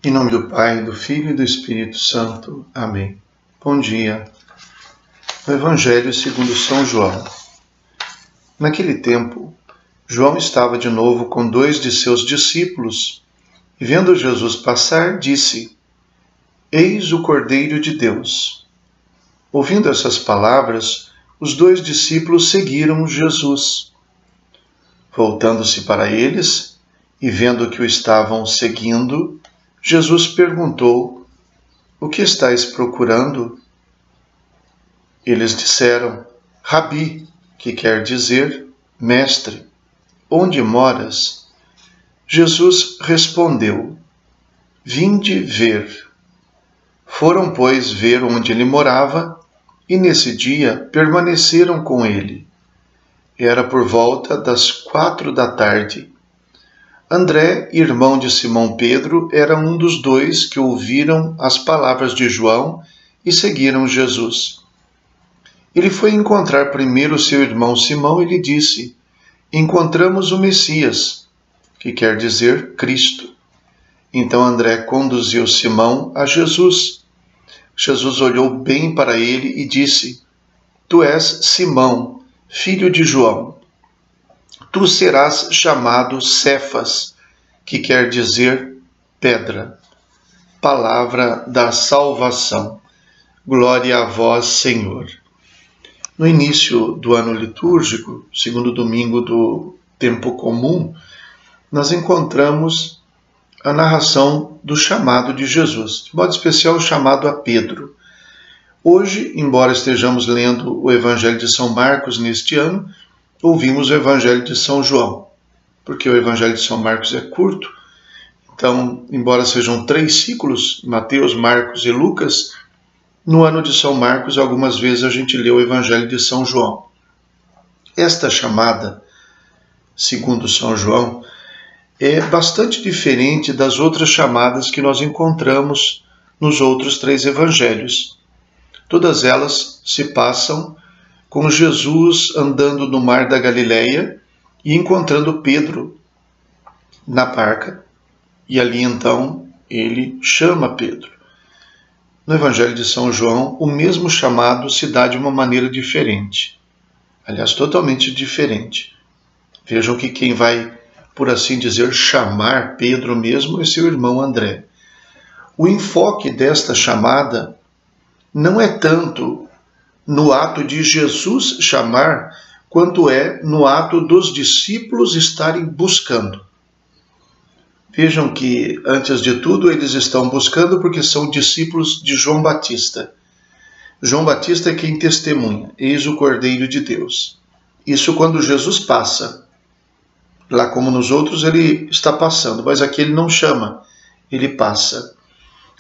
Em nome do Pai, do Filho e do Espírito Santo. Amém. Bom dia. O Evangelho segundo São João. Naquele tempo, João estava de novo com 2 de seus discípulos e, vendo Jesus passar, disse: Eis o Cordeiro de Deus. Ouvindo essas palavras, os 2 discípulos seguiram Jesus. Voltando-se para eles e vendo que o estavam seguindo, Jesus perguntou: O que estáis procurando? Eles disseram: Rabi, que quer dizer mestre, onde moras? Jesus respondeu: Vinde ver. Foram, pois, ver onde ele morava, e nesse dia permaneceram com ele. Era por volta das 4 da tarde. André, irmão de Simão Pedro, era um dos 2 que ouviram as palavras de João e seguiram Jesus. Ele foi encontrar primeiro seu irmão Simão e lhe disse: Encontramos o Messias, que quer dizer Cristo. Então André conduziu Simão a Jesus. Jesus olhou bem para ele e disse: Tu és Simão, filho de João. Tu serás chamado Cefas, que quer dizer pedra. Palavra da salvação. Glória a vós, Senhor. No início do ano litúrgico, segundo domingo do tempo comum, nós encontramos a narração do chamado de Jesus, de modo especial o chamado a Pedro. Hoje, embora estejamos lendo o Evangelho de São Marcos neste ano, ouvimos o Evangelho de São João, porque o Evangelho de São Marcos é curto. Então, embora sejam 3 ciclos, Mateus, Marcos e Lucas, no ano de São Marcos, algumas vezes a gente lê o Evangelho de São João. Esta chamada, segundo São João, é bastante diferente das outras chamadas que nós encontramos nos outros 3 evangelhos. Todas elas se passam com Jesus andando no mar da Galileia e encontrando Pedro na barca. E ali então ele chama Pedro. No Evangelho de São João, o mesmo chamado se dá de uma maneira diferente. Aliás, totalmente diferente. Vejam que quem vai, por assim dizer, chamar Pedro mesmo é seu irmão André. O enfoque desta chamada não é tanto no ato de Jesus chamar, quanto é no ato dos discípulos estarem buscando. Vejam que, antes de tudo, eles estão buscando porque são discípulos de João Batista. João Batista é quem testemunha: Eis o Cordeiro de Deus. Isso quando Jesus passa. Lá como nos outros ele está passando, mas aqui ele não chama, ele passa.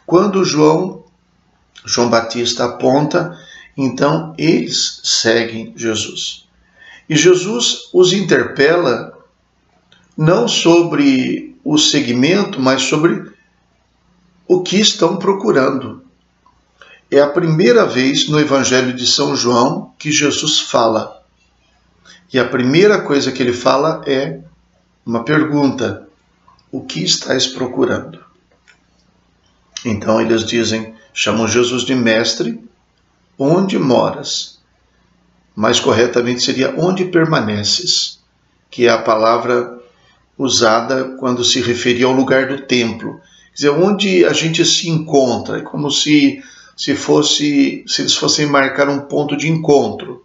Quando João Batista aponta, então eles seguem Jesus. E Jesus os interpela não sobre o seguimento, mas sobre o que estão procurando. É a primeira vez no Evangelho de São João que Jesus fala. E a primeira coisa que ele fala é uma pergunta: o que estáis procurando? Então eles chamam Jesus de mestre. Onde moras? Mais corretamente seria onde permaneces, que é a palavra usada quando se referia ao lugar do templo. Quer dizer, onde a gente se encontra, é como se eles fossem marcar um ponto de encontro,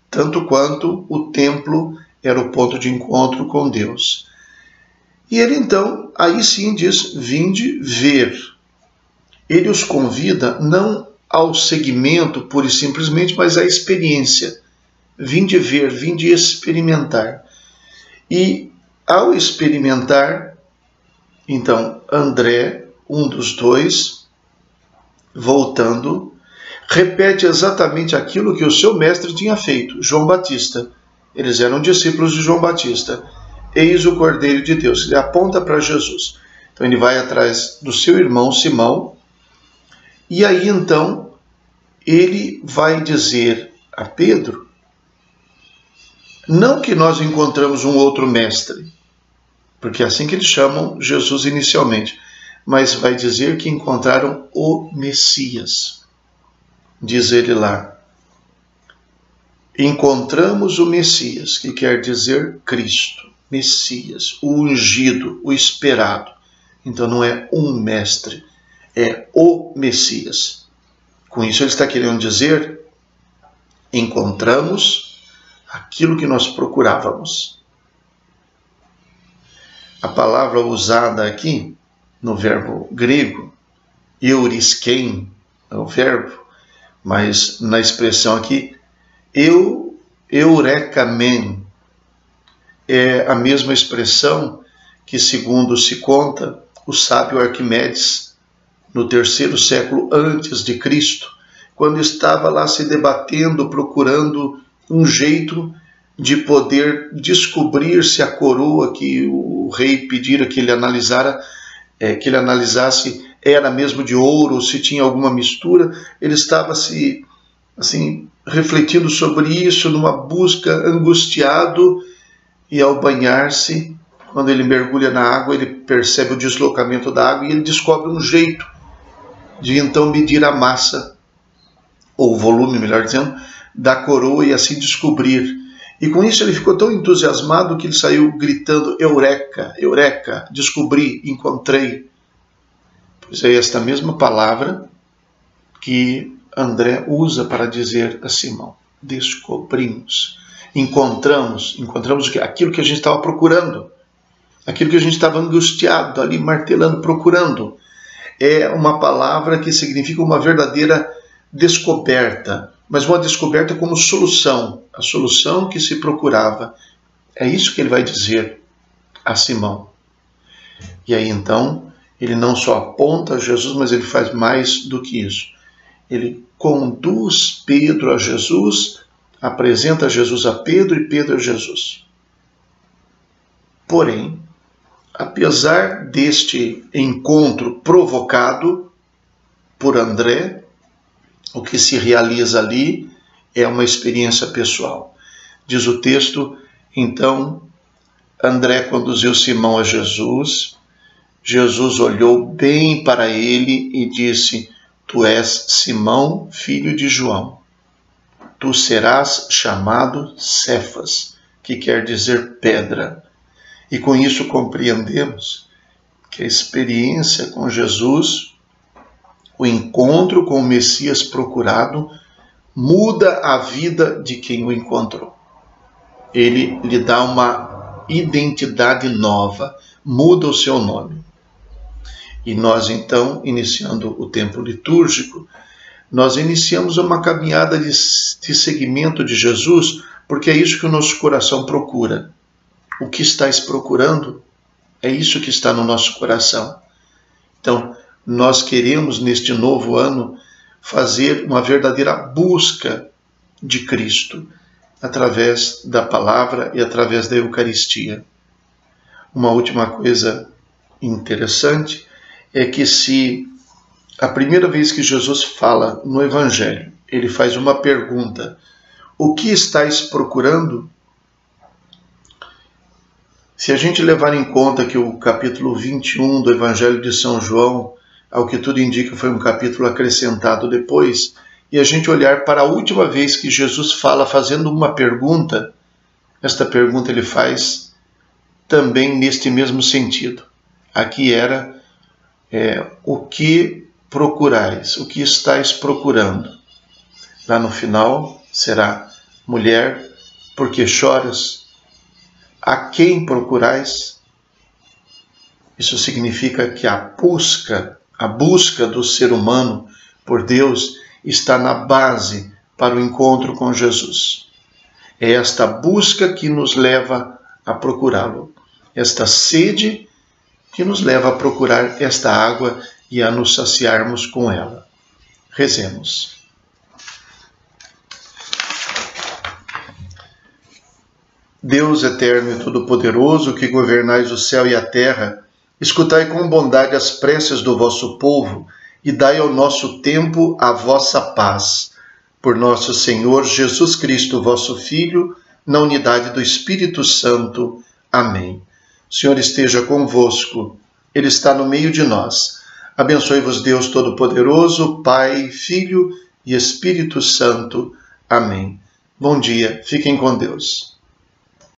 tanto quanto o templo era o ponto de encontro com Deus. E ele então, aí sim diz: vinde ver. Ele os convida não ao seguimento pura e simplesmente, mas à experiência. Vinde ver, vinde experimentar. E ao experimentar, então André, um dos 2, voltando, repete exatamente aquilo que o seu mestre tinha feito, João Batista. Eles eram discípulos de João Batista. Eis o Cordeiro de Deus. Ele aponta para Jesus. Então ele vai atrás do seu irmão Simão. E aí então ele vai dizer a Pedro, não que nós encontramos um outro mestre, porque é assim que eles chamam Jesus inicialmente. mas vai dizer que encontraram o Messias. Diz ele lá, encontramos o Messias, que quer dizer Cristo, Messias, o ungido, o esperado. Então não é um mestre, é o Messias. Com isso ele está querendo dizer, encontramos aquilo que nós procurávamos. A palavra usada aqui, no verbo grego, eurisken, é o verbo, mas na expressão aqui, eurekamen, é a mesma expressão que, segundo se conta, o sábio Arquimedes, no 3º século antes de Cristo, quando estava lá se debatendo, procurando um jeito de poder descobrir se a coroa que o rei pedira que ele analisasse era mesmo de ouro, ou se tinha alguma mistura, ele estava refletindo sobre isso, numa busca, angustiado, e ao banhar-se, quando ele mergulha na água, ele percebe o deslocamento da água e ele descobre um jeito de então medir a massa, ou o volume, melhor dizendo, da coroa e assim descobrir. E com isso ele ficou tão entusiasmado que ele saiu gritando, Eureka, Eureka, descobri, encontrei. Pois é esta mesma palavra que André usa para dizer a Simão, descobrimos, encontramos aquilo que a gente estava procurando, aquilo que a gente estava angustiado, ali martelando, procurando. É uma palavra que significa uma verdadeira descoberta, mas uma descoberta como solução, a solução que se procurava. É isso que ele vai dizer a Simão. E aí então, ele não só aponta a Jesus, mas ele faz mais do que isso. Ele conduz Pedro a Jesus, apresenta Jesus a Pedro e Pedro a Jesus. Porém, apesar deste encontro provocado por André, o que se realiza ali é uma experiência pessoal. Diz o texto, então, André conduziu Simão a Jesus. Jesus olhou bem para ele e disse, tu és Simão, filho de João. Tu serás chamado Cefas, que quer dizer pedra. E com isso compreendemos que a experiência com Jesus, o encontro com o Messias procurado, muda a vida de quem o encontrou. Ele lhe dá uma identidade nova, muda o seu nome. E nós então, iniciando o tempo litúrgico, nós iniciamos uma caminhada de seguimento de Jesus, porque é isso que o nosso coração procura. O que estás procurando é isso que está no nosso coração. Então, nós queremos neste novo ano fazer uma verdadeira busca de Cristo através da palavra e através da Eucaristia. Uma última coisa interessante é que se a primeira vez que Jesus fala no Evangelho, ele faz uma pergunta, o que estáis procurando? Se a gente levar em conta que o capítulo 21 do Evangelho de São João, ao que tudo indica, foi um capítulo acrescentado depois, e a gente olhar para a última vez que Jesus fala fazendo uma pergunta, esta pergunta ele faz também neste mesmo sentido. Aqui era o que procurais, o que estáis procurando. Lá no final será, mulher, por que choras? A quem procurais? Isso significa que a busca do ser humano por Deus está na base para o encontro com Jesus. É esta busca que nos leva a procurá-lo. Esta sede que nos leva a procurar esta água e a nos saciarmos com ela. Rezemos. Deus eterno e todo-poderoso, que governais o céu e a terra, escutai com bondade as preces do vosso povo e dai ao nosso tempo a vossa paz. Por nosso Senhor Jesus Cristo, vosso Filho, na unidade do Espírito Santo. Amém. O Senhor esteja convosco, Ele está no meio de nós. Abençoe-vos Deus Todo-Poderoso, Pai, Filho e Espírito Santo. Amém. Bom dia, fiquem com Deus.